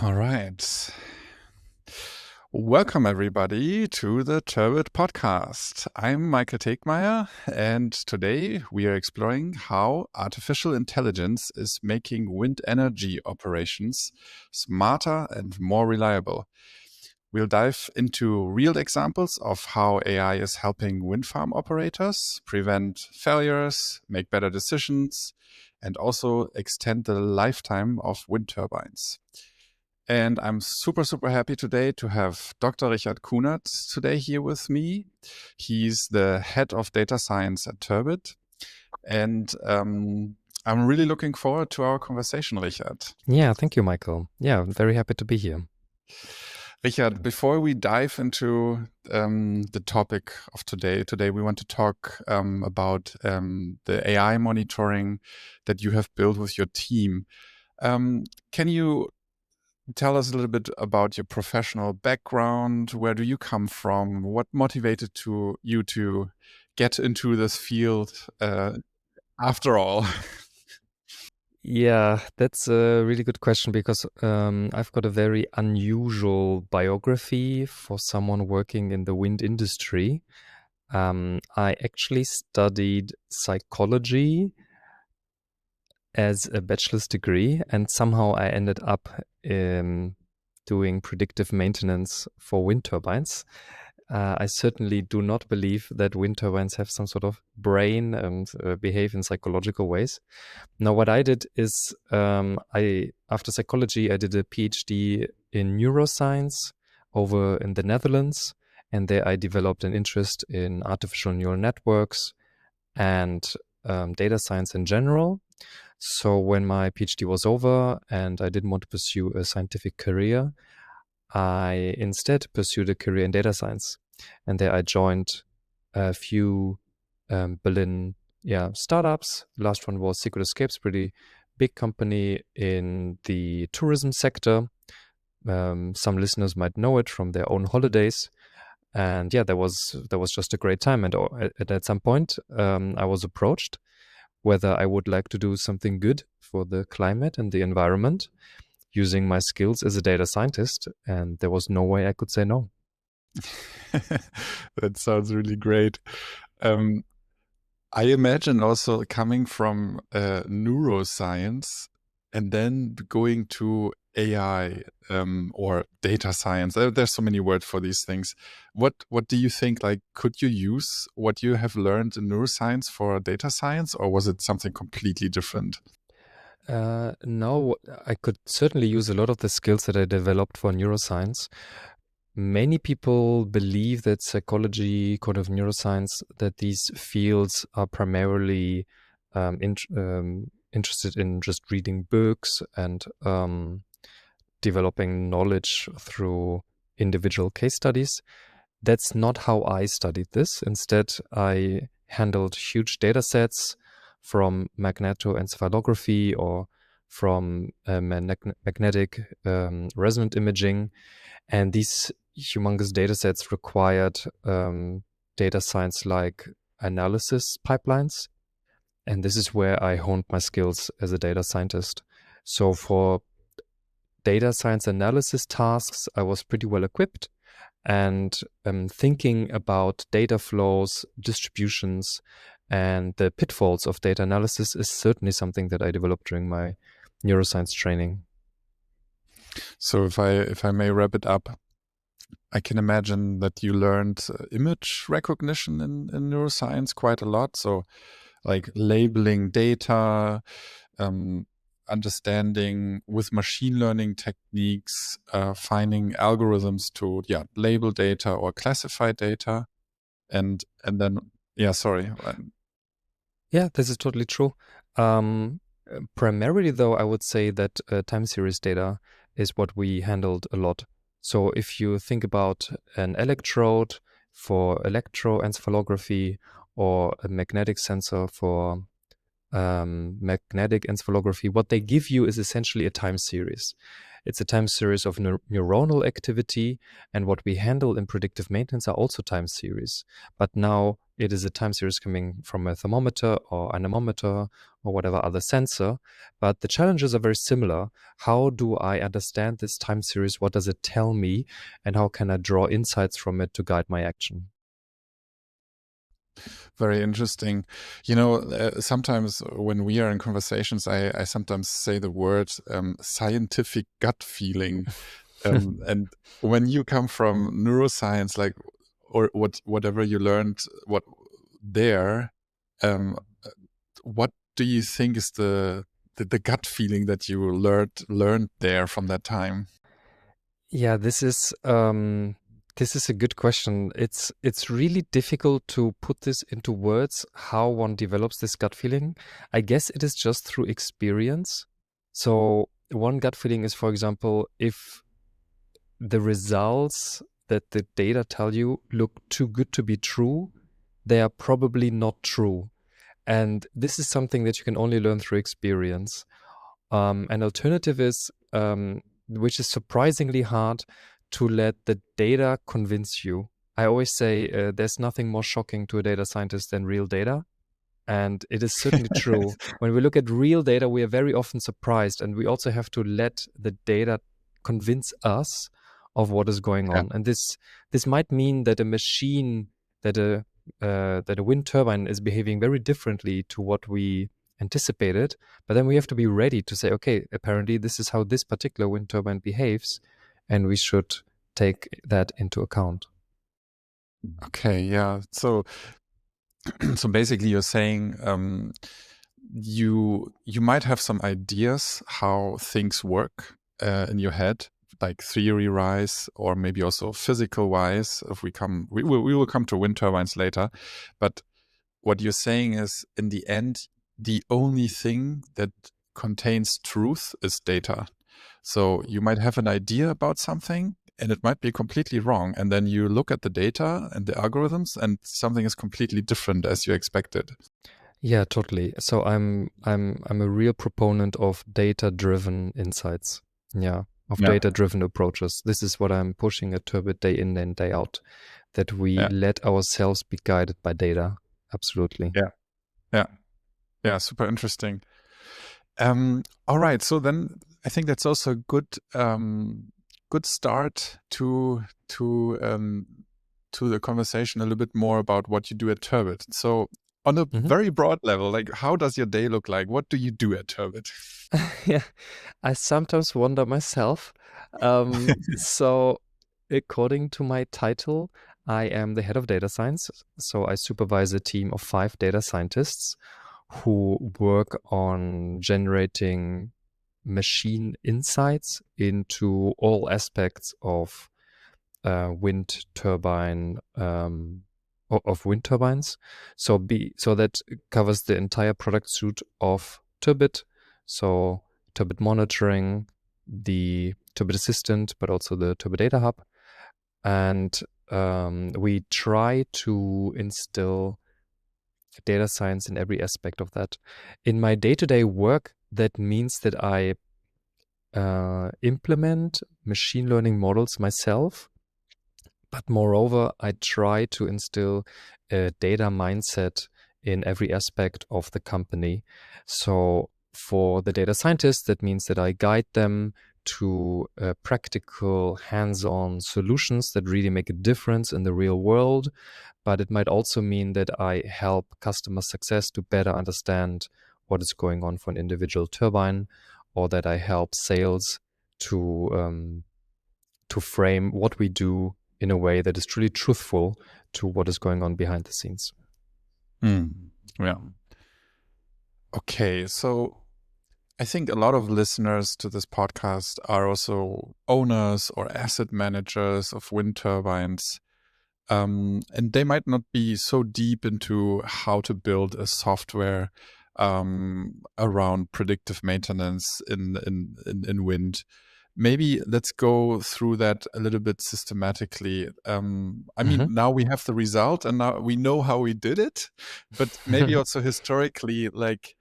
All right. Welcome, everybody, to the Turbit Podcast. I'm Michael Tegtmeier, and today we are exploring how artificial intelligence is making wind energy operations smarter and more reliable. We'll dive into real examples of how AI is helping wind farm operators prevent failures, make better decisions, and also extend the lifetime of wind turbines. And I'm super happy today to have Dr. Richard Kunert today here with me. He's the head of data science at Turbit. And I'm really looking forward to our conversation, Richard. Yeah, thank you, Michael. Yeah, I'm very happy to be here. Richard, before we dive into the topic of today we want to talk about the AI monitoring that you have built with your team. Can you tell us a little bit about your professional background? Where do you come from? What motivated you to get into this field after all? Yeah, that's a really good question because I've got a very unusual biography for someone working in the wind industry. I actually studied psychology as a bachelor's degree, and somehow I ended up doing predictive maintenance for wind turbines. I certainly do not believe that wind turbines have some sort of brain and behave in psychological ways. Now, what I did is after psychology, I did a PhD in neuroscience over in the Netherlands. And there I developed an interest in artificial neural networks and data science in general. So when my PhD was over and I didn't want to pursue a scientific career, I instead pursued a career in data science. And there I joined a few Berlin startups. The last one was Secret Escapes, pretty big company in the tourism sector. Some listeners might know it from their own holidays. And yeah, that was just a great time. And at some point, I was approached whether I would like to do something good for the climate and the environment using my skills as a data scientist. And there was no way I could say no. That sounds really great. I imagine also coming from neuroscience and then going to AI or data science. There's so many words for these things. What do you think? Like, could you use what you have learned in neuroscience for data science, or was it something completely different? No, I could certainly use a lot of the skills that I developed for neuroscience. Many people believe that psychology, cognitive neuroscience, that these fields are primarily interested in just reading books and developing knowledge through individual case studies. That's not how I studied this. Instead, I handled huge data sets from magnetoencephalography or from magnetic resonant imaging. And these humongous data sets required data science-like analysis pipelines. And this is where I honed my skills as a data scientist. So for data science analysis tasks, I was pretty well equipped. And thinking about data flows, distributions, and the pitfalls of data analysis is certainly something that I developed during my neuroscience training. So if I may wrap it up, I can imagine that you learned image recognition in neuroscience quite a lot. So like labeling data, understanding with machine learning techniques, finding algorithms to label data or classify data. And then, sorry. Yeah, this is totally true. Primarily, though, I would say that time series data is what we handled a lot. So if you think about an electrode for electroencephalography or a magnetic sensor for magnetic encephalography, what they give you is essentially a time series. It's a time series of neuronal activity, and what we handle in predictive maintenance are also time series. But now it is a time series coming from a thermometer or anemometer or whatever other sensor. But the challenges are very similar. How do I understand this time series? What does it tell me? And how can I draw insights from it to guide my action? Very interesting. Sometimes when we are in conversations, I sometimes say the word scientific gut feeling. And when you come from neuroscience, like, or whatever you learned, um, what do you think is the gut feeling that you learned there from that time? Yeah, this is a good question. It's really difficult to put this into words, how one develops this gut feeling. I guess it is just through experience. So one gut feeling is, for example, if the results that the data tell you look too good to be true, they are probably not true. And this is something that you can only learn through experience. An alternative is, which is surprisingly hard, to let the data convince you. I always say there's nothing more shocking to a data scientist than real data. And it is certainly true. When we look at real data, we are very often surprised, and we also have to let the data convince us of what is going Yeah. on. And this might mean that a machine, that a wind turbine is behaving very differently to what we anticipated. But then we have to be ready to say, okay, apparently this is how this particular wind turbine behaves, and we should take that into account. Okay, yeah. So basically you're saying you might have some ideas how things work in your head, like theory wise, or maybe also physical wise. If we will come to wind turbines later, but what you're saying is, in the end, the only thing that contains truth is data. So you might have an idea about something and it might be completely wrong. And then you look at the data and the algorithms and something is completely different as you expected. Yeah, totally. So I'm a real proponent of data-driven insights. Yeah, of Yeah. data-driven approaches. This is what I'm pushing at Turbit day in and day out, that we Yeah. let ourselves be guided by data. Absolutely. Yeah. Yeah. Yeah. Super interesting. All right. So then I think that's also a good start to the conversation a little bit more about what you do at Turbit. So on a very broad level, like, how does your day look like? What do you do at Turbit? Yeah, I sometimes wonder myself. So according to my title, I am the head of data science. So I supervise a team of 5 data scientists who work on generating machine insights into all aspects of wind turbine of wind turbines. So that covers the entire product suite of Turbit. So Turbit monitoring, the Turbit Assistant, but also the Turbit Data Hub. And we try to instill data science in every aspect of that. In my day-to-day work, that means that I implement machine learning models myself. But moreover, I try to instill a data mindset in every aspect of the company. So for the data scientists, that means that I guide them to practical hands-on solutions that really make a difference in the real world. But it might also mean that I help customer success to better understand what is going on for an individual turbine, or that I help sales to frame what we do in a way that is truly truthful to what is going on behind the scenes. Yeah. Okay, so I think a lot of listeners to this podcast are also owners or asset managers of wind turbines. And they might not be so deep into how to build a software around predictive maintenance in wind. Maybe let's go through that a little bit systematically. I mean, now we have the result and now we know how we did it, but maybe also historically, like,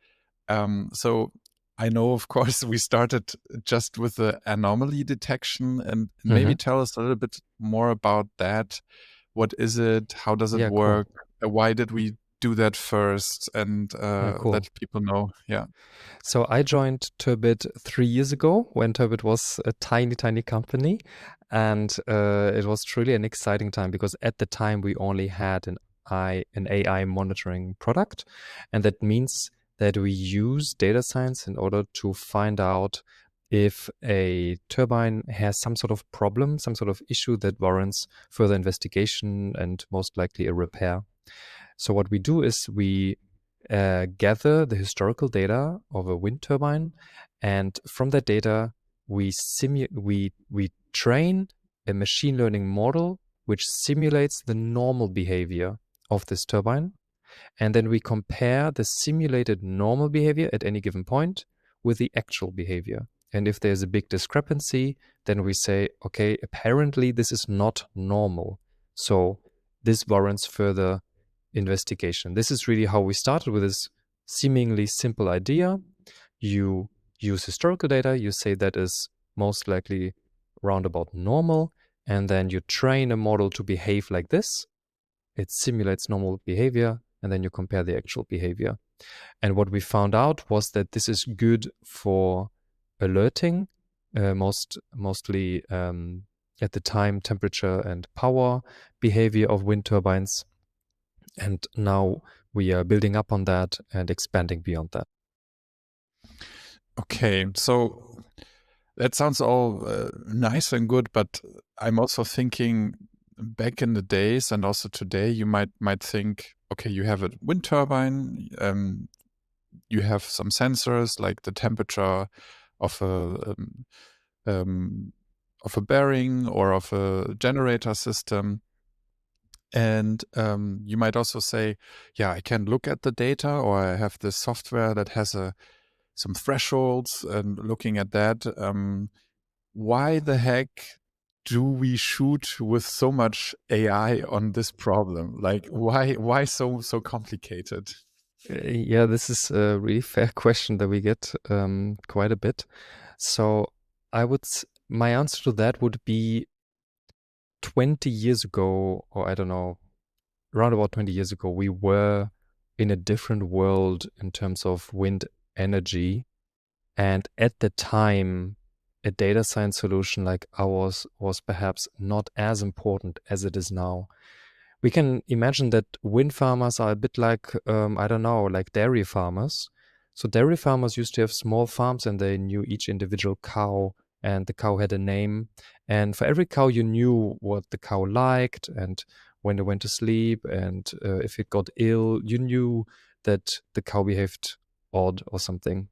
so I know, of course, we started just with the anomaly detection, and maybe tell us a little bit more about that. What is it? How does it work? Cool. why did we do that first, and Cool. let people know. Yeah. So I joined Turbit 3 years ago when Turbit was a tiny, tiny company. And it was truly an exciting time because at the time we only had an AI monitoring product. And that means that we use data science in order to find out if a turbine has some sort of problem, some sort of issue that warrants further investigation and most likely a repair. So what we do is we gather the historical data of a wind turbine, and from that data we train a machine learning model which simulates the normal behavior of this turbine, and then we compare the simulated normal behavior at any given point with the actual behavior. And if there's a big discrepancy, then we say, okay, apparently this is not normal, so this warrants further investigation. This is really how we started with this seemingly simple idea. You use historical data, you say that is most likely roundabout normal, and then you train a model to behave like this. It simulates normal behavior, and then you compare the actual behavior. And what we found out was that this is good for alerting, mostly at the time, temperature and power behavior of wind turbines. And now we are building up on that and expanding beyond that. Okay, so that sounds all nice and good, but I'm also thinking back in the days and also today, you might think, okay, you have a wind turbine, you have some sensors like the temperature of a bearing or of a generator system. And you might also say, yeah, I can look at the data, or I have this software that has some thresholds, and looking at that, why the heck do we shoot with so much AI on this problem? Like, why so complicated? Yeah, this is a really fair question that we get quite a bit. So my answer to that would be 20 years ago, or I don't know, around about 20 years ago, we were in a different world in terms of wind energy. And at the time, a data science solution like ours was perhaps not as important as it is now. We can imagine that wind farmers are a bit like, I don't know, like dairy farmers. So dairy farmers used to have small farms and they knew each individual cow, and the cow had a name. And for every cow, you knew what the cow liked and when it went to sleep. And if it got ill, you knew that the cow behaved odd or something.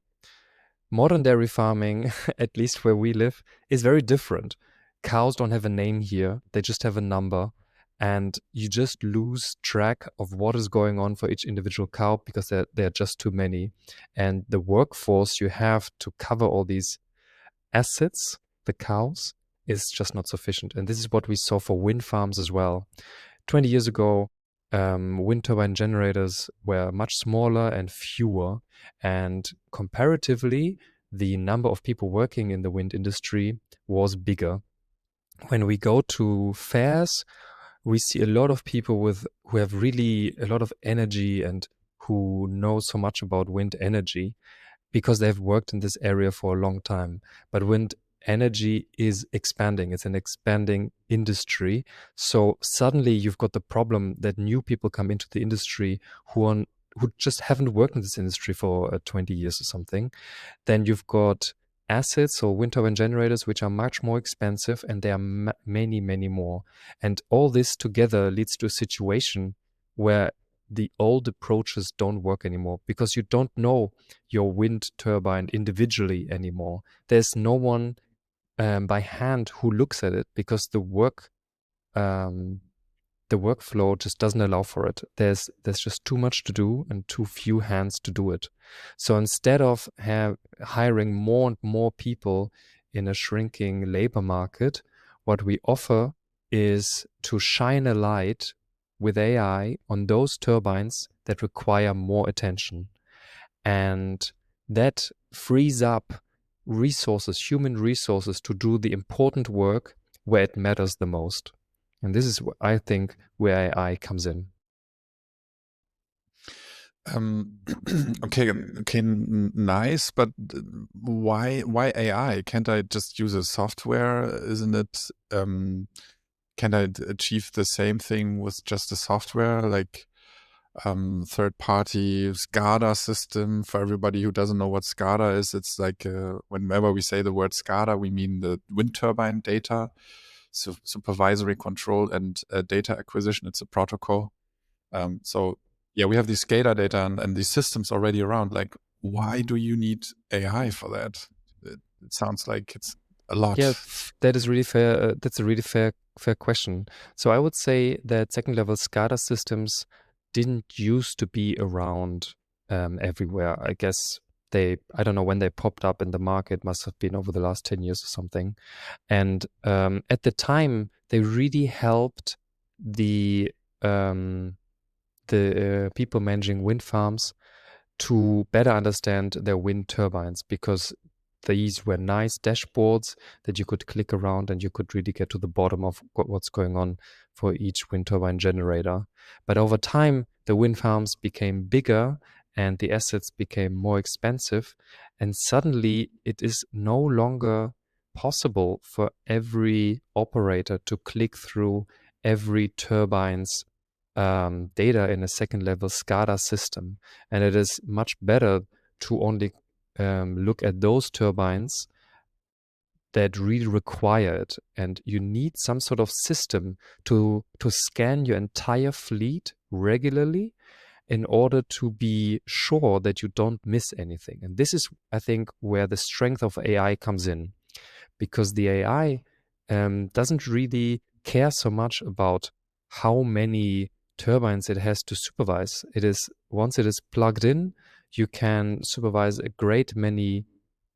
Modern dairy farming, at least where we live, is very different. Cows don't have a name here, they just have a number. And you just lose track of what is going on for each individual cow because there are just too many. And the workforce you have to cover all these assets, the cows, is just not sufficient. And this is what we saw for wind farms as well. 20 years ago, wind turbine generators were much smaller and fewer. And comparatively, the number of people working in the wind industry was bigger. When we go to fairs, we see a lot of people who have really a lot of energy and who know so much about wind energy because they've worked in this area for a long time. But wind energy is expanding. It's an expanding industry. So suddenly you've got the problem that new people come into the industry who just haven't worked in this industry for 20 years or something. Then you've got assets or wind turbine generators which are much more expensive, and there are many, many more. And all this together leads to a situation where the old approaches don't work anymore because you don't know your wind turbine individually anymore. There's no one by hand who looks at it because the workflow just doesn't allow for it. There's just too much to do and too few hands to do it. So instead of hiring more and more people in a shrinking labor market, what we offer is to shine a light with AI on those turbines that require more attention. And that frees up resources, human resources, to do the important work where it matters the most. And this is, I think, where AI comes in. Okay, nice, but why AI? Can't I just use a software? Isn't it? Can I achieve the same thing with just a software, like third-party SCADA system? For everybody who doesn't know what SCADA is, it's like whenever we say the word SCADA, we mean the wind turbine data, so supervisory control and data acquisition. It's a protocol. So yeah, we have these SCADA data and these systems already around. Like, why do you need AI for that? It sounds like it's a lot. Yeah, that is really fair. That's a really fair question. So I would say that second level SCADA systems didn't used to be around everywhere. I guess I don't know when they popped up in the market, must have been over the last 10 years or something. And at the time, they really helped the people managing wind farms to better understand their wind turbines, because these were nice dashboards that you could click around and you could really get to the bottom of what's going on for each wind turbine generator. But over time, the wind farms became bigger and the assets became more expensive. And suddenly it is no longer possible for every operator to click through every turbine's data in a second level SCADA system. And it is much better to only look at those turbines that really require it. And you need some sort of system to scan your entire fleet regularly in order to be sure that you don't miss anything. And this is, I think, where the strength of AI comes in, because the AI doesn't really care so much about how many turbines it has to supervise. It is, once it is plugged in, you can supervise a great many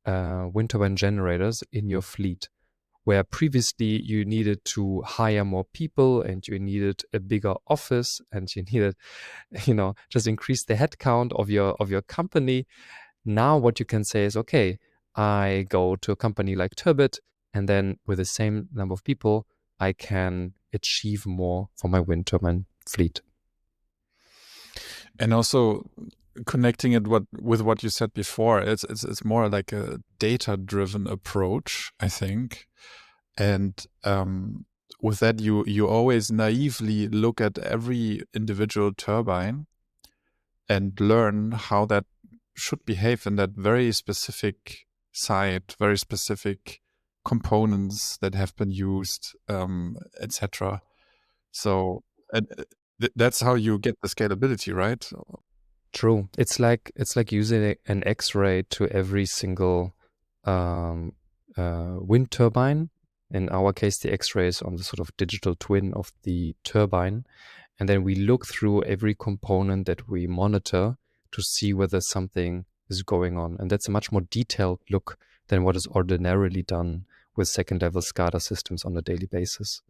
wind turbine generators in your fleet, where previously you needed to hire more people and you needed a bigger office and you needed, just increase the headcount of your company. Now what you can say is, okay, I go to a company like Turbit, and then with the same number of people, I can achieve more for my wind turbine fleet. And also connecting it with what you said before, it's more like a data-driven approach, I think. And with that, you always naively look at every individual turbine and learn how that should behave in that very specific site, very specific components that have been used, etc. So that's how you get the scalability, right? True. It's like using an X-ray to every single wind turbine. In our case, the X-ray is on the sort of digital twin of the turbine. And then we look through every component that we monitor to see whether something is going on. And that's a much more detailed look than what is ordinarily done with second level SCADA systems on a daily basis.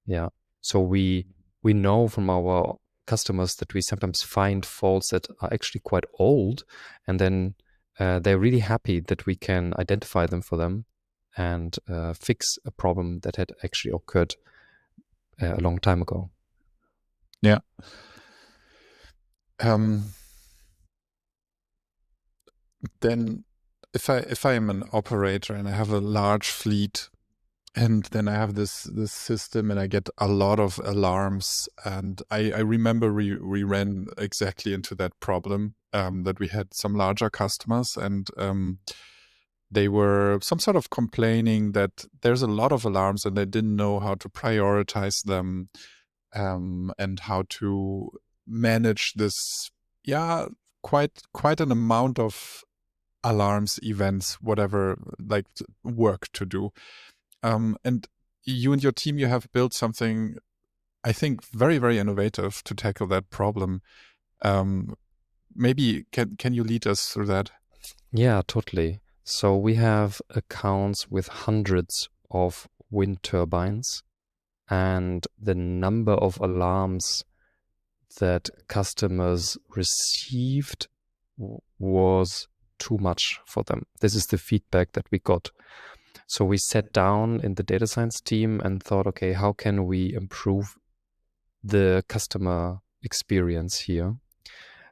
Yeah. So we know from our customers that we sometimes find faults that are actually quite old, and then they're really happy that we can identify them for them and fix a problem that had actually occurred a long time ago. Yeah. Then if I am an operator and I have a large fleet, and then I have this system and I get a lot of alarms, and I remember we ran exactly into that problem, that we had some larger customers, and they were some sort of complaining that there's a lot of alarms and they didn't know how to prioritize them, and how to manage this, quite an amount of alarms, events, whatever, like work to do. And you and your team, you have built something, I think, very, very innovative to tackle that problem. Maybe can you lead us through that? Yeah, totally. So we have accounts with hundreds of wind turbines, and the number of alarms that customers received was too much for them. This is the feedback that we got. So we sat down in the data science team and thought, okay, how can we improve the customer experience here?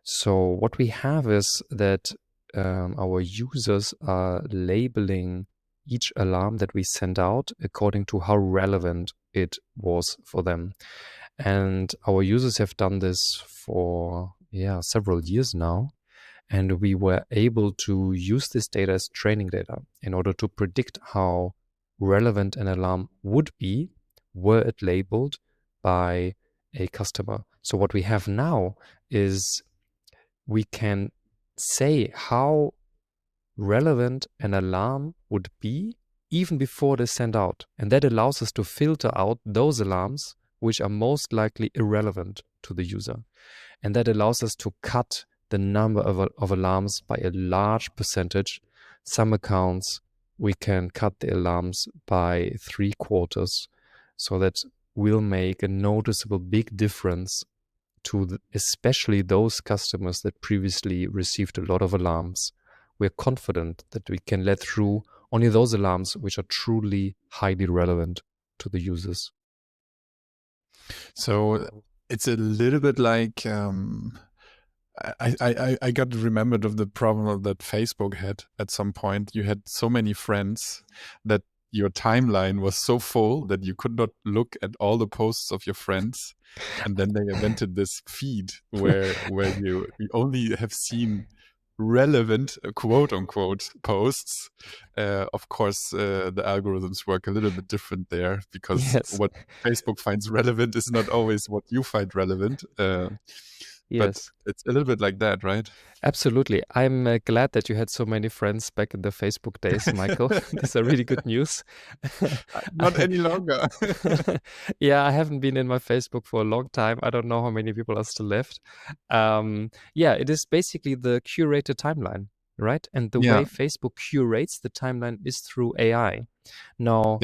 So what we have is that our users are labeling each alarm that we send out according to how relevant it was for them. And our users have done this for several years now. And we were able to use this data as training data in order to predict how relevant an alarm would be were it labeled by a customer. So what we have now is we can say how relevant an alarm would be even before they send out. And that allows us to filter out those alarms which are most likely irrelevant to the user. And that allows us to cut the number of alarms by a large percentage. Some accounts, we can cut the alarms by 3/4, so that will make a noticeable big difference to especially those customers that previously received a lot of alarms. We're confident that we can let through only those alarms which are truly highly relevant to the users. So it's a little bit like I got remembered of the problem that Facebook had at some point. You had so many friends that your timeline was so full that you could not look at all the posts of your friends. And then they invented this feed where you only have seen relevant quote unquote posts. Of course, the algorithms work a little bit different there, because Yes. what Facebook finds relevant is not always what you find relevant. Yes. But it's a little bit like that, right? Absolutely. I'm glad that you had so many friends back in the Facebook days, Michael. These are really good news. Not any longer. Yeah, I haven't been in my Facebook for a long time. I don't know how many people are still left. It is basically the curated timeline, right? And the way Facebook curates the timeline is through AI. Now,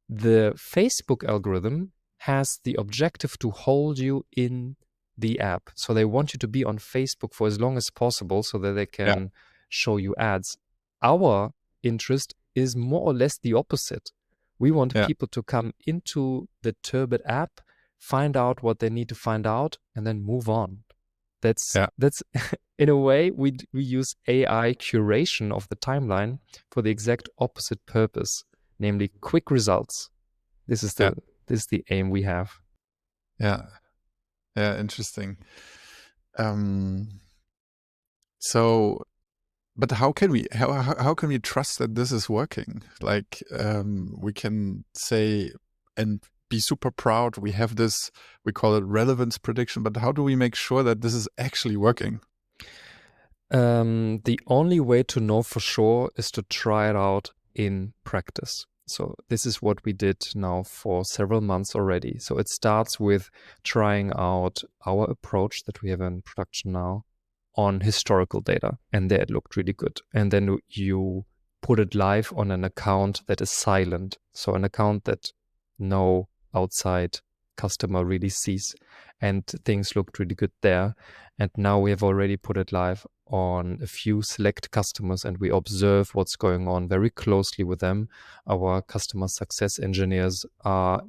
the Facebook algorithm has the objective to hold you in the app. So they want you to be on Facebook for as long as possible so that they can show you ads. Our interest is more or less the opposite. We want people to come into the Turbit app, find out what they need to find out, and then move on. That's in a way, we use AI curation of the timeline for the exact opposite purpose, namely quick results. This is the aim we have. Yeah, interesting. So, but how can we trust that this is working? Like, we can say and be super proud we have this, we call it relevance prediction, but how do we make sure that this is actually working? The only way to know for sure is to try it out in practice. So this is what we did now for several months already. So it starts with trying out our approach that we have in production now on historical data, and there it looked really good. And then you put it live on an account that is silent, so an account that no outside customer really sees, and things looked really good there. And now we have already put it live on a few select customers, and we observe what's going on very closely with them. Our customer success engineers are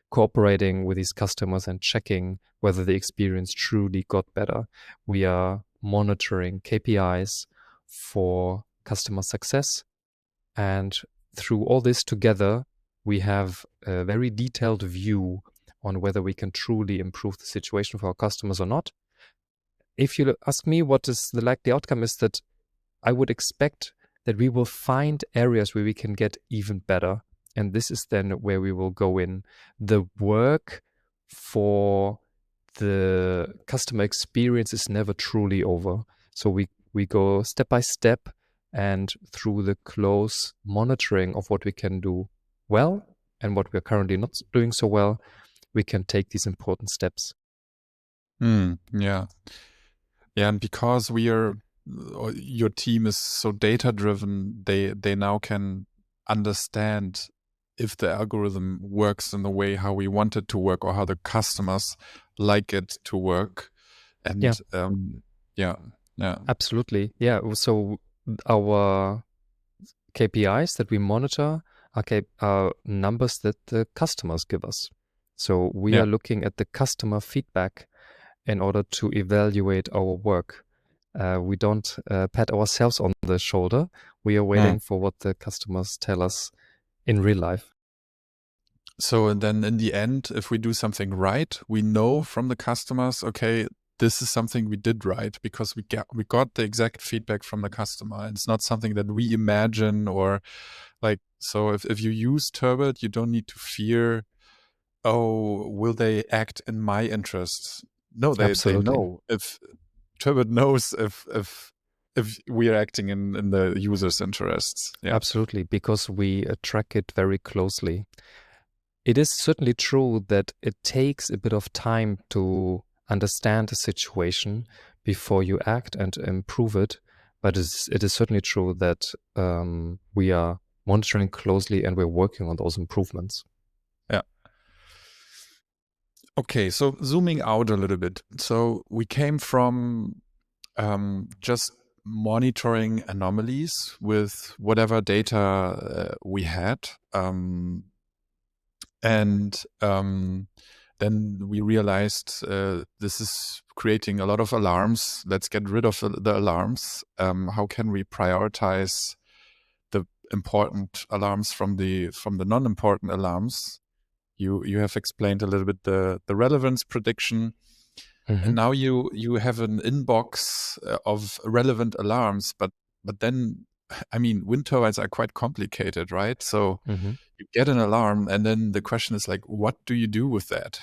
cooperating with these customers and checking whether the experience truly got better. We are monitoring KPIs for customer success. And through all this together, we have a very detailed view on whether we can truly improve the situation for our customers or not. If you ask me what is the likely outcome, is that I would expect that we will find areas where we can get even better. And this is then where we will go in. The work for the customer experience is never truly over. So we go step by step, and through the close monitoring of what we can do well and what we're currently not doing so well, we can take these important steps. Yeah, and because your team is so data driven, they now can understand if the algorithm works in the way how we want it to work, or how the customers like it to work. And absolutely. Yeah. So our KPIs that we monitor are numbers that the customers give us. So we are looking at the customer feedback, in order to evaluate our work. We don't pat ourselves on the shoulder. We are waiting for what the customers tell us in real life. So then in the end, if we do something right, we know from the customers, okay, this is something we did right because we got the exact feedback from the customer. It's not something that we imagine or like, so if you use Turbit, you don't need to fear, oh, will they act in my interests? No, they Absolutely. know. If Turbit knows if we are acting in the user's interests. Yeah. Absolutely, because we track it very closely. It is certainly true that it takes a bit of time to understand the situation before you act and improve it. But it is certainly true that we are monitoring closely and we're working on those improvements. Yeah. Okay, so zooming out a little bit. So we came from just monitoring anomalies with whatever data we had. And then we realized this is creating a lot of alarms. Let's get rid of the alarms. How can we prioritize the important alarms from the non-important alarms? You have explained a little bit the relevance prediction. And now you have an inbox of relevant alarms, but then, I mean, wind turbines are quite complicated, right? So you get an alarm, and then the question is like, what do you do with that?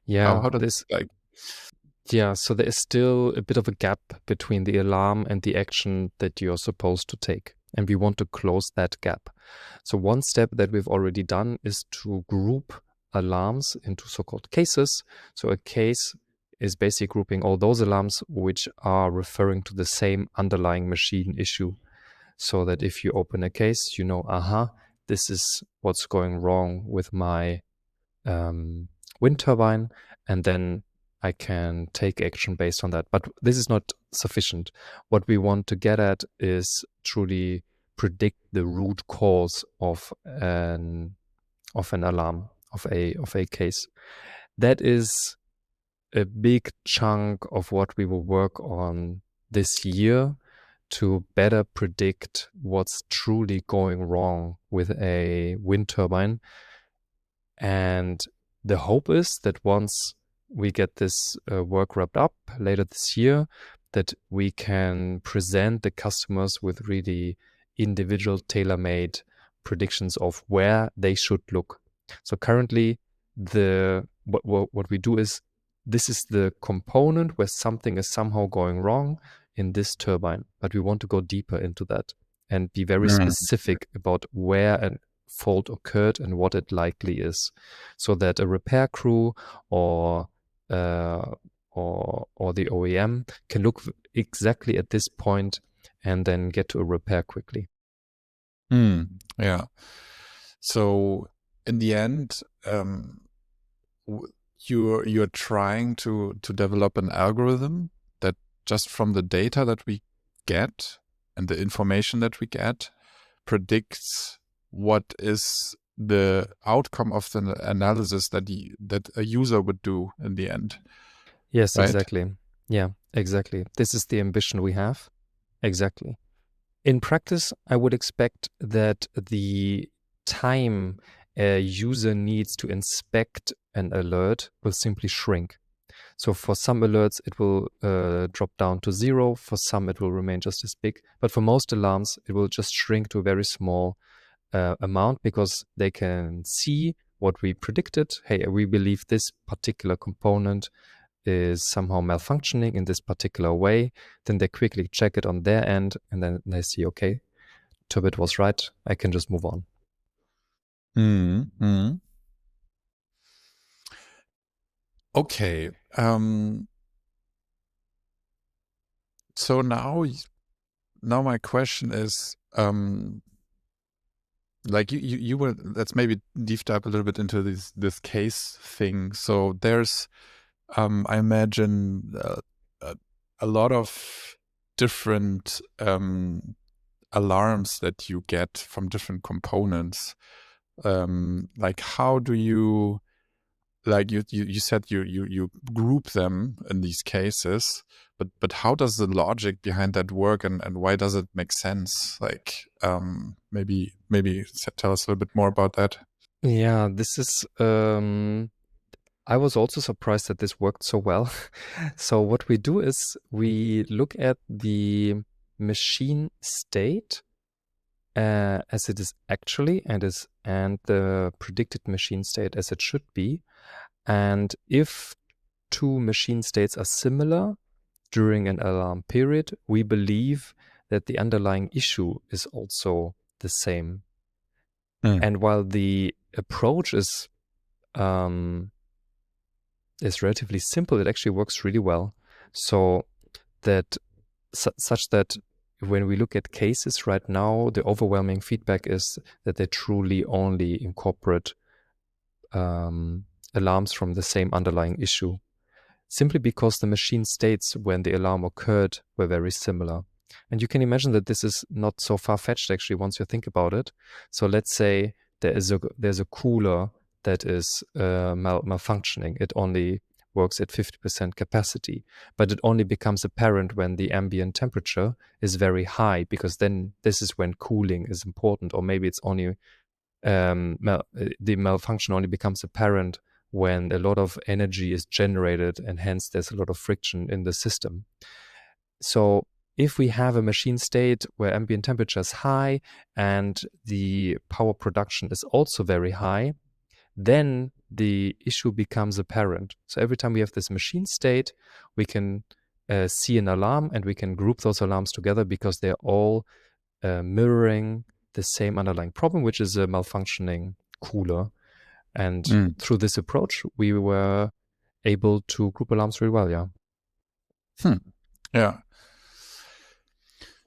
Yeah, How does this like? Yeah, so there is still a bit of a gap between the alarm and the action that you're supposed to take. And we want to close that gap. So one step that we've already done is to group alarms into so-called cases. So a case is basically grouping all those alarms which are referring to the same underlying machine issue. So that if you open a case, you know, this is what's going wrong with my wind turbine, and then I can take action based on that. But this is not sufficient. What we want to get at is truly predict the root cause of an alarm, of a case. That is a big chunk of what we will work on this year to better predict what's truly going wrong with a wind turbine. And the hope is that once we get this work wrapped up later this year, that we can present the customers with really individual tailor-made predictions of where they should look. So currently, what we do is, this is the component where something is somehow going wrong in this turbine, but we want to go deeper into that and be very specific about where a fault occurred and what it likely is, so that a repair crew or the OEM can look exactly at this point and then get to a repair quickly. Yeah. So in the end, you're trying to develop an algorithm that just from the data that we get and the information that we get predicts what is the outcome of the analysis that a user would do in the end. Yes, right? Exactly. Yeah, exactly. This is the ambition we have. Exactly. In practice, I would expect that the time a user needs to inspect an alert will simply shrink. So for some alerts, it will drop down to 0. For some, it will remain just as big. But for most alarms, it will just shrink to a very small amount, because they can see what we predicted. Hey, we believe this particular component is somehow malfunctioning in this particular way. Then they quickly check it on their end, and then they see, okay, Turbit was right. I can just move on. Okay. So now my question is, like you will, let's maybe deep dive a little bit into this case thing. So there's, I imagine a lot of different alarms that you get from different components. Like how do you like you said you group them in these cases, but how does the logic behind that work, and why does it make sense? Like maybe tell us a little bit more about that. Yeah, this is I was also surprised that this worked so well. So what we do is we look at the machine state as it is actually and the predicted machine state as it should be. And if two machine states are similar during an alarm period, we believe that the underlying issue is also the same. And while the approach is relatively simple, it actually works really well. So that such that when we look at cases right now, the overwhelming feedback is that they truly only incorporate alarms from the same underlying issue, simply because the machine states when the alarm occurred were very similar. And you can imagine that this is not so far-fetched actually once you think about it. So let's say there's a cooler that is malfunctioning. It only works at 50% capacity, but it only becomes apparent when the ambient temperature is very high, because then this is when cooling is important. Or maybe it's only the malfunction only becomes apparent when a lot of energy is generated, and hence there's a lot of friction in the system. So if we have a machine state where ambient temperature is high and the power production is also very high, then the issue becomes apparent. So every time we have this machine state, we can see an alarm, and we can group those alarms together because they're all mirroring the same underlying problem, which is a malfunctioning cooler. And through this approach, we were able to group alarms really well, yeah. Yeah.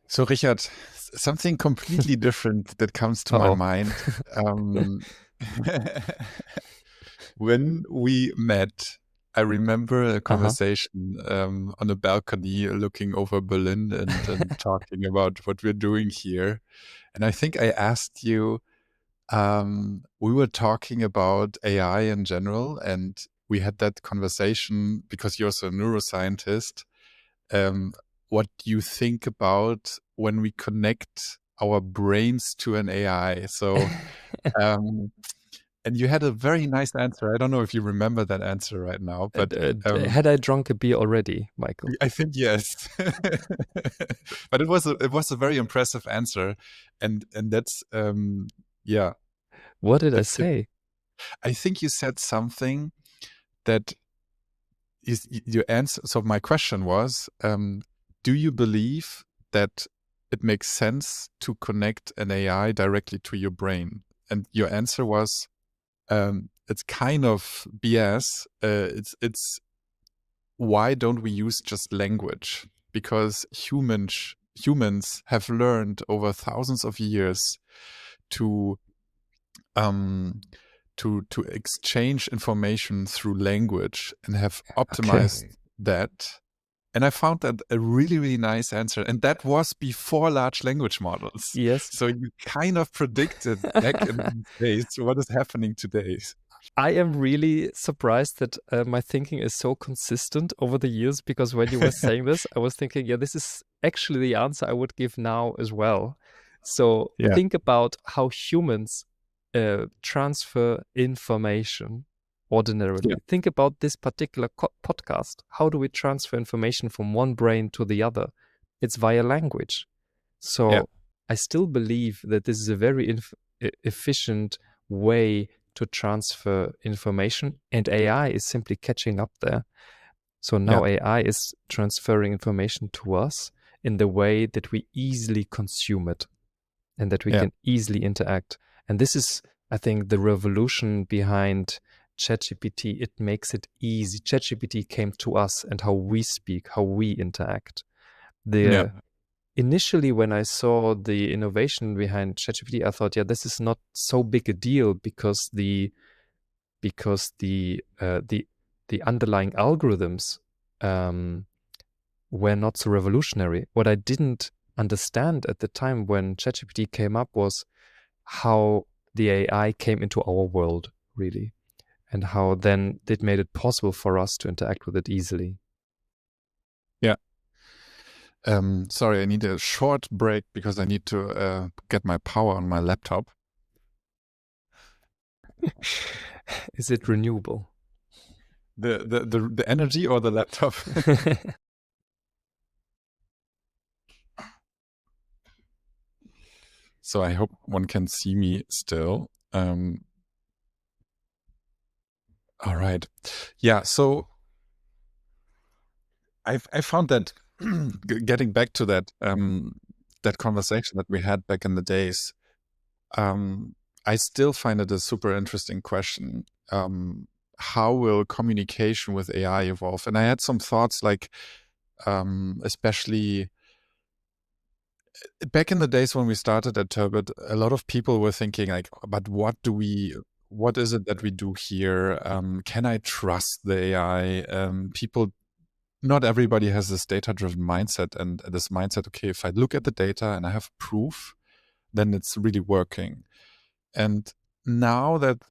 So Richard, something completely different that comes to my mind. When we met, I remember a conversation on a balcony looking over Berlin and talking about what we're doing here. And I think I asked you, we were talking about AI in general, and we had that conversation because you're also a neuroscientist. What do you think about when we connect our brains to an AI? So, and you had a very nice answer. I don't know if you remember that answer right now, but had I drunk a beer already, Michael? I think yes. But it was a very impressive answer, and that's yeah. What did I say? I think you said something that is your answer. So my question was, do you believe that it makes sense to connect an AI directly to your brain? And your answer was, it's kind of BS. It's why don't we use just language? Because humans have learned over thousands of years to exchange information through language, and have optimized that. And I found that a really, really nice answer. And that was before large language models. Yes. So you kind of predicted back in these days what is happening today. I am really surprised that my thinking is so consistent over the years, because when you were saying this, I was thinking, yeah, this is actually the answer I would give now as well. So think about how humans transfer information ordinarily. Think about this particular podcast. How do we transfer information from one brain to the other? It's via language. So I still believe that this is a very efficient way to transfer information, and AI is simply catching up there. So now AI is transferring information to us in the way that we easily consume it, and that we can easily interact. And this is, I think, the revolution behind ChatGPT. It makes it easy. ChatGPT came to us and how we speak, how we interact. Initially, when I saw the innovation behind ChatGPT, I thought, this is not so big a deal, because the underlying algorithms were not so revolutionary. What I didn't understand at the time when ChatGPT came up was how the AI came into our world, really. and how then it made it possible for us to interact with it easily. Yeah. Sorry, I need a short break because I need to get my power on my laptop. Is it renewable? The energy or the laptop? So I hope one can see me still. All right. Yeah. So I found that getting back to that that conversation that we had back in the days, I still find it a super interesting question. How will communication with AI evolve? And I had some thoughts, like especially back in the days when we started at Turbit, a lot of people were thinking like, but what is it that we do here? Can I trust the AI? Not everybody has this data-driven mindset and this mindset, okay, if I look at the data and I have proof, then it's really working. And now that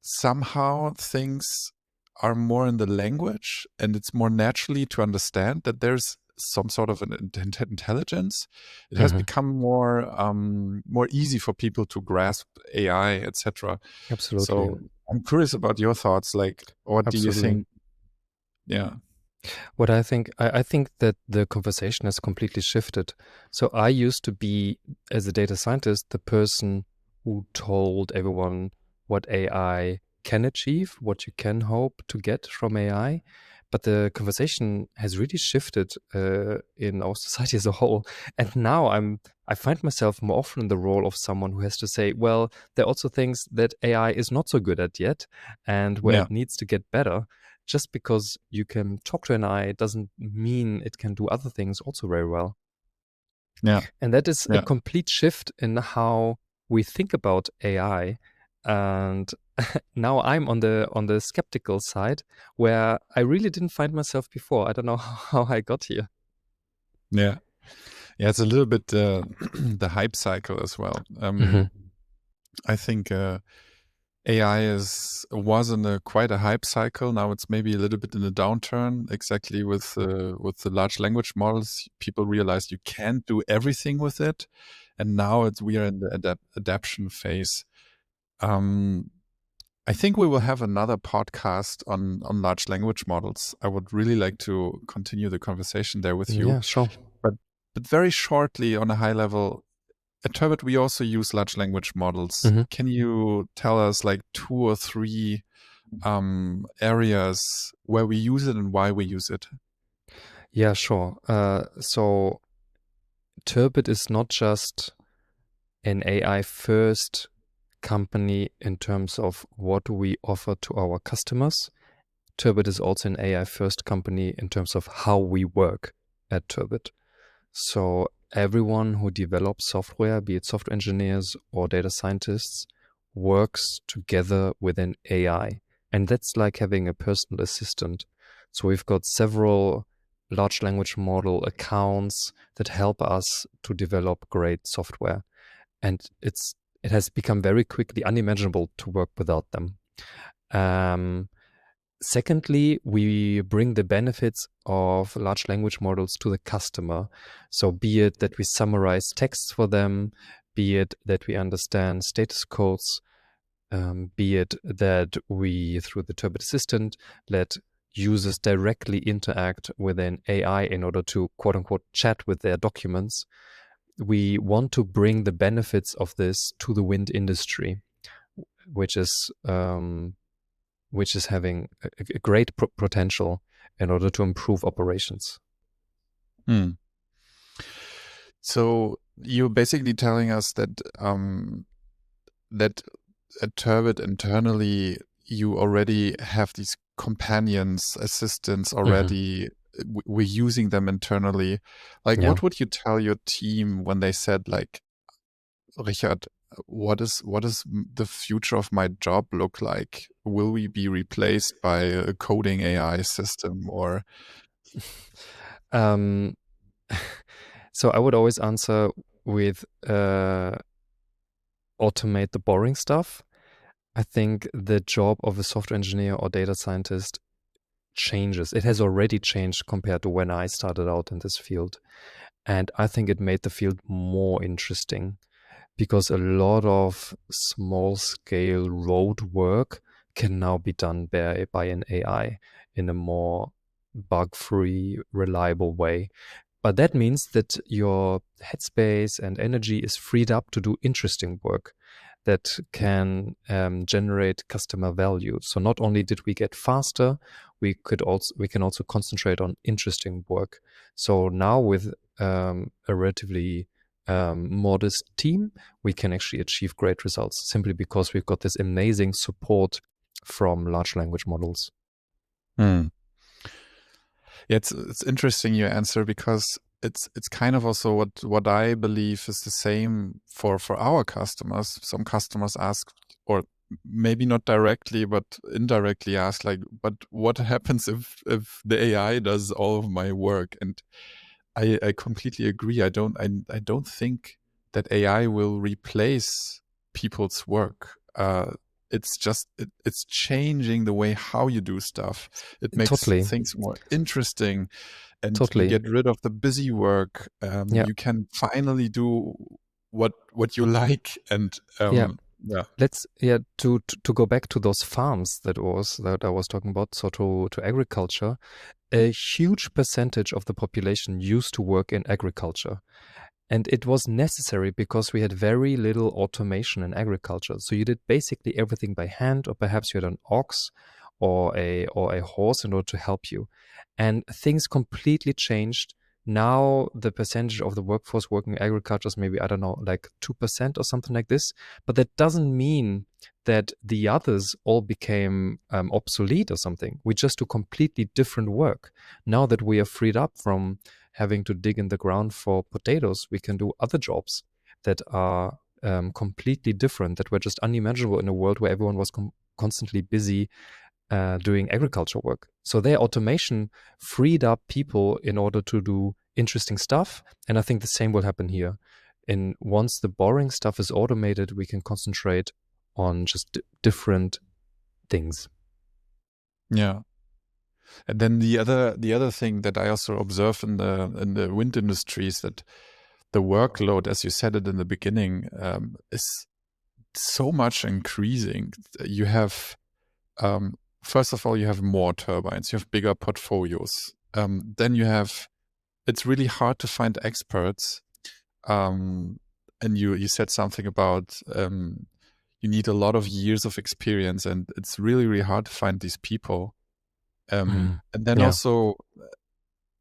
somehow things are more in the language and it's more naturally to understand that there's some sort of an intelligence, it has become more easy for people to grasp AI, etc. Absolutely. So I'm curious about your thoughts. Like, what do you Absolutely. think? Yeah. What I think that the conversation has completely shifted. So I used to be, as a data scientist, the person who told everyone what AI can achieve, what you can hope to get from AI. But the conversation has really shifted in our society as a whole. And now I find myself more often in the role of someone who has to say, well, there are also things that AI is not so good at yet, and where Yeah. it needs to get better. Just because you can talk to an AI doesn't mean it can do other things also very well. Yeah. And that is Yeah. a complete shift in how we think about AI. And now I'm on the skeptical side, where I really didn't find myself before. I don't know how I got here. Yeah. Yeah, it's a little bit the hype cycle as well. I think AI was in quite a hype cycle. Now it's maybe a little bit in a downturn. Exactly with the large language models, people realize you can't do everything with it, and now we are in the adaptation phase. I think we will have another podcast on large language models. I would really like to continue the conversation there with you. Yeah, sure. But very shortly, on a high level, at Turbit, we also use large language models. Can you tell us like 2 or 3 areas where we use it and why we use it? Yeah, sure. So Turbit is not just an AI first company in terms of what we offer to our customers. Turbit is also an AI first company in terms of how we work at Turbit. So everyone who develops software, be it software engineers or data scientists, works together with an AI. And that's like having a personal assistant. So we've got several large language model accounts that help us to develop great software. And it has become very quickly unimaginable to work without them. Secondly, we bring the benefits of large language models to the customer. So be it that we summarize texts for them, be it that we understand status codes, be it that we, through the Turbit Assistant, let users directly interact with an AI in order to, quote unquote, chat with their documents. We want to bring the benefits of this to the wind industry, which is having a great potential in order to improve operations. So you're basically telling us that that at Turbit internally, you already have these companions, assistants already. We're using them internally. Like, what would you tell your team when they said, like, Richard, what is the future of my job look like? Will we be replaced by a coding AI system or? So I would always answer with automate the boring stuff. I think the job of a software engineer or data scientist changes. It has already changed compared to when I started out in this field. And I think it made the field more interesting because a lot of small scale road work can now be done by an AI in a more bug-free, reliable way. But that means that your headspace and energy is freed up to do interesting work that can generate customer value. So not only did we get faster, we can also concentrate on interesting work. So now with a relatively modest team, we can actually achieve great results simply because we've got this amazing support from large language models. Hmm. Yeah, it's interesting your answer, because it's kind of also what I believe is the same for our customers. Some customers ask, or maybe not directly but indirectly ask, like, but what happens if the AI does all of my work? And I completely agree. I don't think that AI will replace people's work. It's just it's changing the way how you do stuff. It makes Totally. things more interesting, and you Totally. get rid of the busy work. Yeah. You can finally do what you like, and Yeah. yeah. Let's to go back to those farms that I was talking about. So to agriculture, a huge percentage of the population used to work in agriculture. And it was necessary because we had very little automation in agriculture. So you did basically everything by hand, or perhaps you had an ox or a horse in order to help you. And things completely changed. Now the percentage of the workforce working in agriculture is maybe, I don't know, like 2% or something like this. But that doesn't mean that the others all became obsolete or something. We just do completely different work. Now that we are freed up from having to dig in the ground for potatoes, we can do other jobs that are completely different, that were just unimaginable in a world where everyone was constantly busy doing agriculture work. So their automation freed up people in order to do interesting stuff. And I think the same will happen here. And once the boring stuff is automated, we can concentrate on just different things. Yeah. And then the other thing that I also observe in the wind industry is that the workload, as you said it in the beginning, is so much increasing. You have first of all, you have more turbines, you have bigger portfolios. Then it's really hard to find experts. And you said something about you need a lot of years of experience, and it's really, really hard to find these people. And then Yeah. also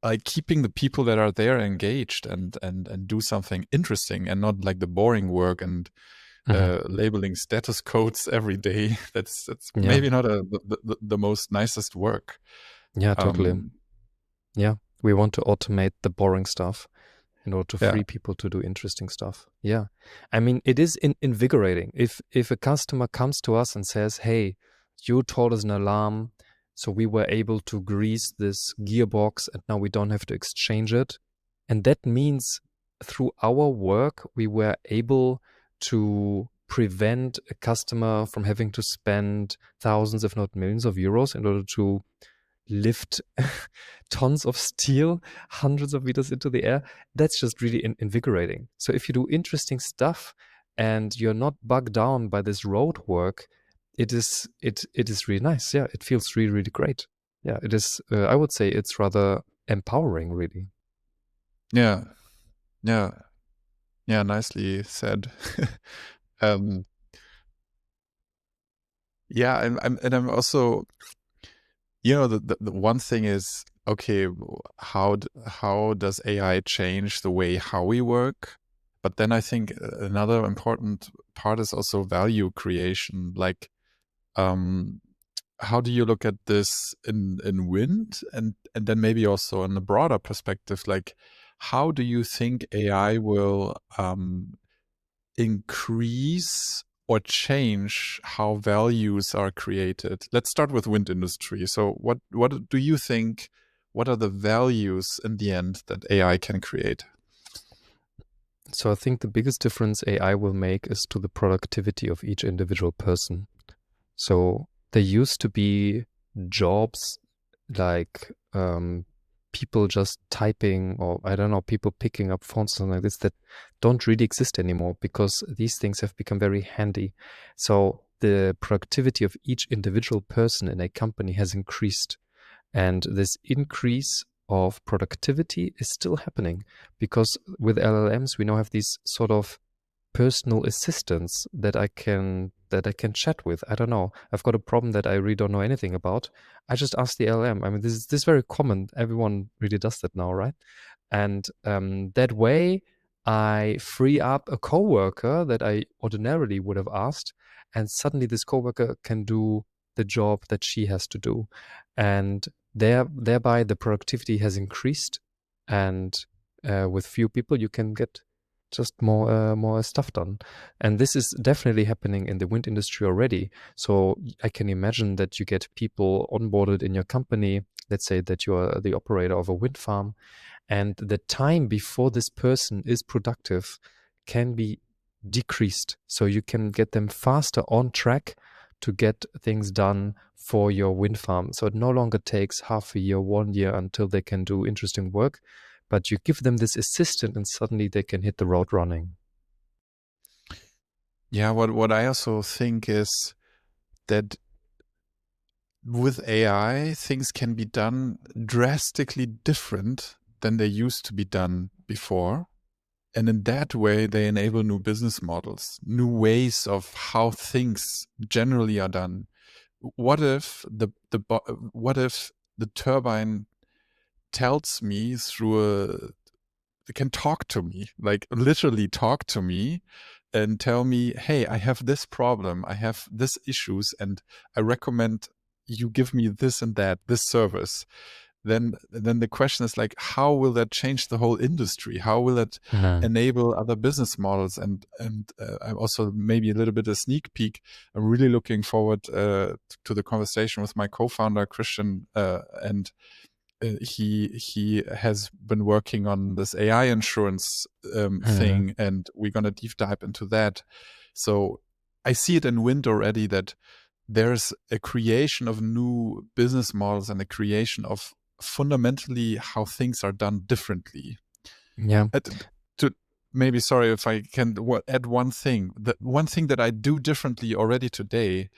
like keeping the people that are there engaged and do something interesting, and not like the boring work and labeling status codes every day. That's maybe not the most nicest work. Yeah, totally. Yeah, we want to automate the boring stuff in order to free people to do interesting stuff. Yeah, I mean, it is invigorating. If a customer comes to us and says, hey, you told us an alarm, so we were able to grease this gearbox and now we don't have to exchange it. And that means through our work, we were able to prevent a customer from having to spend thousands, if not millions of euros in order to lift tons of steel hundreds of meters into the air. That's just really invigorating. So if you do interesting stuff and you're not bogged down by this road work, it is really nice. Yeah, it feels really, really great. Yeah, it is. I would say it's rather empowering, really. Yeah, nicely said. Yeah, I'm also, the one thing is, okay, how does AI change the way how we work? But then I think another important part is also value creation. Like, how do you look at this in wind, and then maybe also in a broader perspective? Like, how do you think AI will increase or change how values are created? Let's start with wind industry. So what do you think, what are the values in the end that AI can create? So I think the biggest difference AI will make is to the productivity of each individual person. So there used to be jobs like people just typing, or I don't know, people picking up phones, something like this, that don't really exist anymore because these things have become very handy. So the productivity of each individual person in a company has increased. And this increase of productivity is still happening because with LLMs, we now have these sort of personal assistants that I can chat with. I don't know. I've got a problem that I really don't know anything about. I just ask the LM. I mean, this is very common. Everyone really does that now, right? And that way, I free up a coworker that I ordinarily would have asked, and suddenly this coworker can do the job that she has to do, and thereby the productivity has increased, and with few people you can get just more stuff done. And this is definitely happening in the wind industry already. So I can imagine that you get people onboarded in your company. Let's say that you are the operator of a wind farm, and the time before this person is productive can be decreased. So you can get them faster on track to get things done for your wind farm. So it no longer takes half a year, 1 year until they can do interesting work, but you give them this assistant and suddenly they can hit the road running. Yeah, what I also think is that with AI, things can be done drastically different than they used to be done before. And in that way, they enable new business models, new ways of how things generally are done. What if what if the turbine tells me it can talk to me, like literally talk to me and tell me, hey, I have this problem, I have this issues, and I recommend you give me this and that, this service. Then the question is like, how will that change the whole industry? How will it enable other business models? And I'm also maybe a little bit a sneak peek. I'm really looking forward to the conversation with my co-founder Christian, and he has been working on this AI insurance thing, and we're gonna deep dive into that. So I see it in wind already that there's a creation of new business models and a creation of fundamentally how things are done differently. Yeah. To maybe, sorry if I can add one thing. The one thing that I do differently already today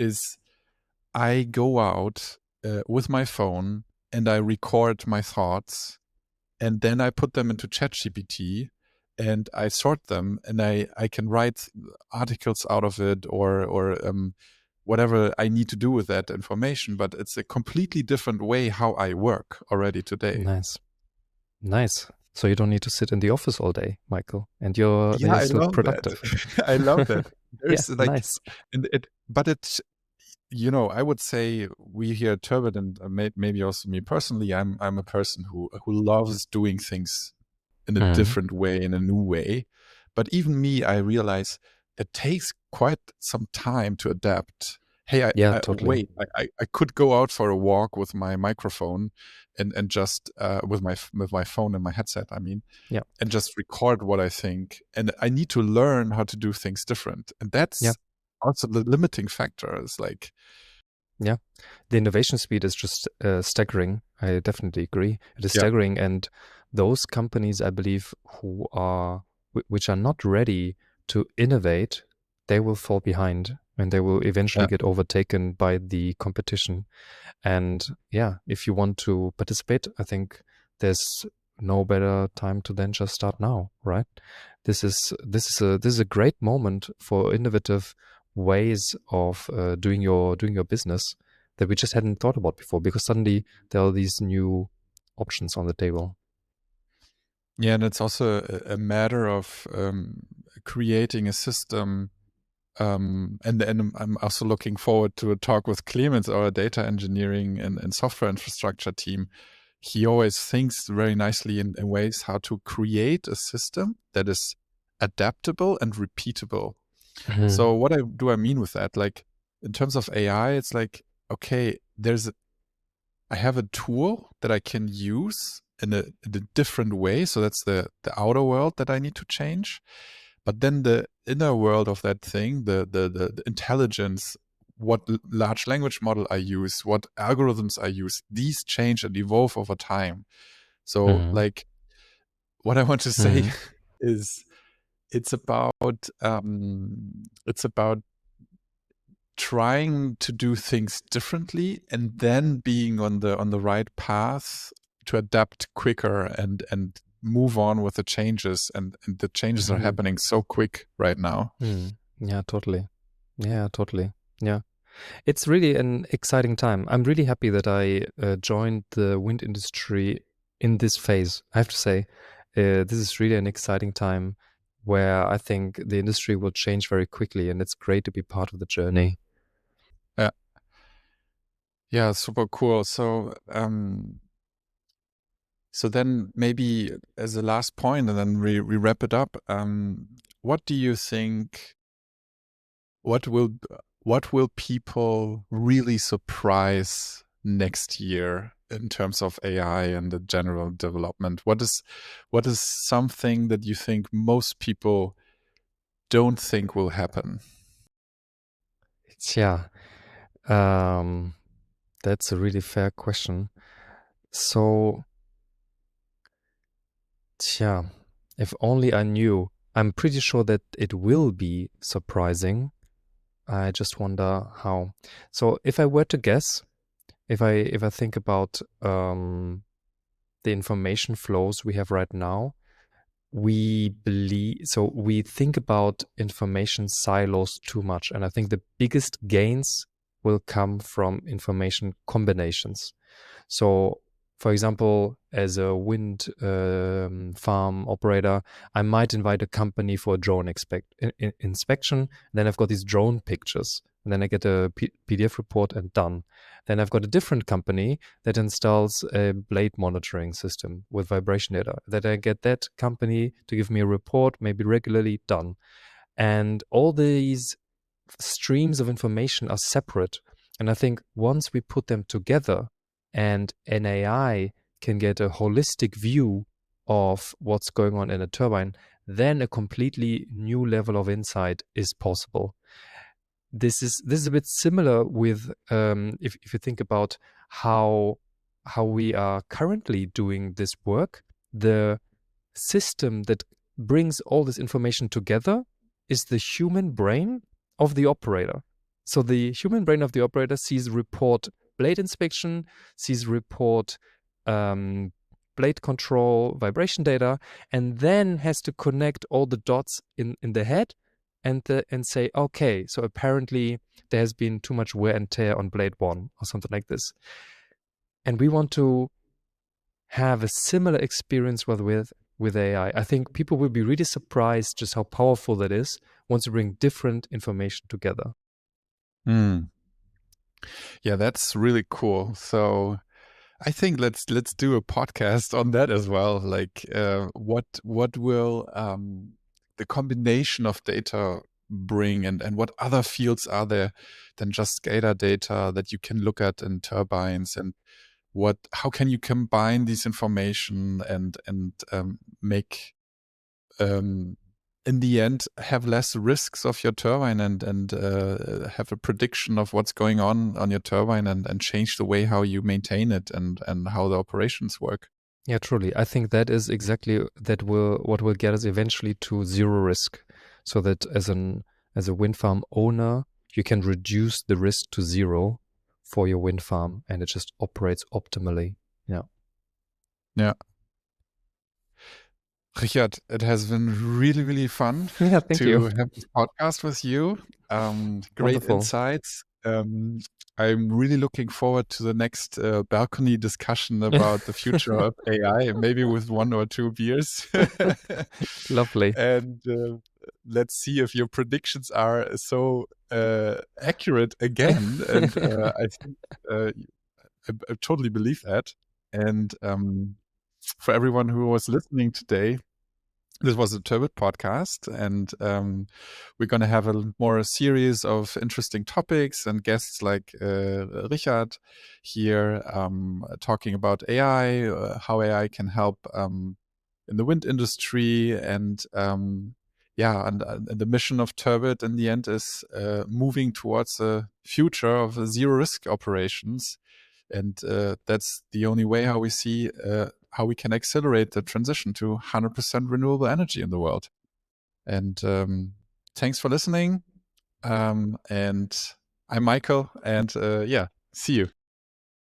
is I go out with my phone and I record my thoughts, and then I put them into ChatGPT and I sort them, and I can write articles out of it or whatever I need to do with that information. But it's a completely different way how I work already today. Nice. So you don't need to sit in the office all day, Michael, and you're still productive. I love that. There's nice. But it's, I would say we here at Turbit, and maybe also me personally, I'm a person who loves doing things in a different way, in a new way. But even me, I realize it takes quite some time to adapt. Hey, totally. wait, I could go out for a walk with my microphone and just with my phone and my headset, and just record what I think. And I need to learn how to do things different. And that's also the limiting factor. Is like, the innovation speed is just staggering. I definitely agree. It is staggering, and those companies, I believe, which are not ready to innovate, they will fall behind, and they will eventually get overtaken by the competition. And if you want to participate, I think there's no better time to then just start now, right? This is a great moment for innovative ways of doing your business that we just hadn't thought about before, because suddenly there are these new options on the table. Yeah, and it's also a matter of creating a system. And I'm also looking forward to a talk with Clemens, our data engineering and software infrastructure team. He always thinks very nicely in ways how to create a system that is adaptable and repeatable. So what do I mean with that? Like, in terms of AI, it's like, okay, I have a tool that I can use in a different way. So that's the outer world that I need to change. But then the inner world of that thing, the intelligence, what large language model I use, what algorithms I use, these change and evolve over time. So like what I want to say is it's about trying to do things differently and then being on the right path to adapt quicker and move on with the changes, and the changes are happening so quick right now. Yeah, totally. Yeah. It's really an exciting time. I'm really happy that I joined the wind industry in this phase. I have to say, this is really an exciting time where I think the industry will change very quickly, and it's great to be part of the journey. Yeah, super cool. So so then maybe as a last point, and then we wrap it up, what do you think, what will people really surprise next year in terms of AI and the general development? What is something that you think most people don't think will happen? Yeah, that's a really fair question. So, if only I knew. I'm pretty sure that it will be surprising. I just wonder how. So, if I were to guess, if I think about the information flows we have right now, we think about information silos too much, and I think the biggest gains will come from information combinations. So, for example, as a wind farm operator, I might invite a company for a drone inspection. Then I've got these drone pictures. And then I get a PDF report and done. Then I've got a different company that installs a blade monitoring system with vibration data. That I get that company to give me a report, maybe regularly, done. And all these streams of information are separate. And I think once we put them together and an AI can get a holistic view of what's going on in a turbine, then a completely new level of insight is possible. This is a bit similar with if you think about how we are currently doing this work. The system that brings all this information together is the human brain of the operator. So the human brain of the operator sees report blade inspection, sees report blade control, vibration data, and then has to connect all the dots in the head and say, okay, so apparently there has been too much wear and tear on blade 1 or something like this. And we want to have a similar experience with AI. I think people will be really surprised just how powerful that is once you bring different information together. Yeah, that's really cool. So I think let's do a podcast on that as well. Like, what will the combination of data bring, and what other fields are there than just SCADA data that you can look at in turbines, and how can you combine these information and make in the end have less risks of your turbine, and have a prediction of what's going on your turbine, and change the way how you maintain it and how the operations work. Yeah, truly. I think that is exactly what will get us eventually to zero risk, so that as a wind farm owner, you can reduce the risk to zero for your wind farm, and it just operates optimally. Yeah. Richard, it has been really, really fun Yeah, thank to you. have this podcast with you. Great Wonderful. insights. I'm really looking forward to the next balcony discussion about the future of AI, maybe with 1 or 2 beers. Lovely. And let's see if your predictions are so accurate again. And I think I totally believe that. And for everyone who was listening today, this was a Turbit podcast, and we're going to have a more series of interesting topics and guests like Richard here, talking about AI, how AI can help in the wind industry, and and the mission of Turbit in the end is moving towards a future of zero risk operations. And that's the only way how we see how we can accelerate the transition to 100% renewable energy in the world. And thanks for listening. And I'm Michael. And see you.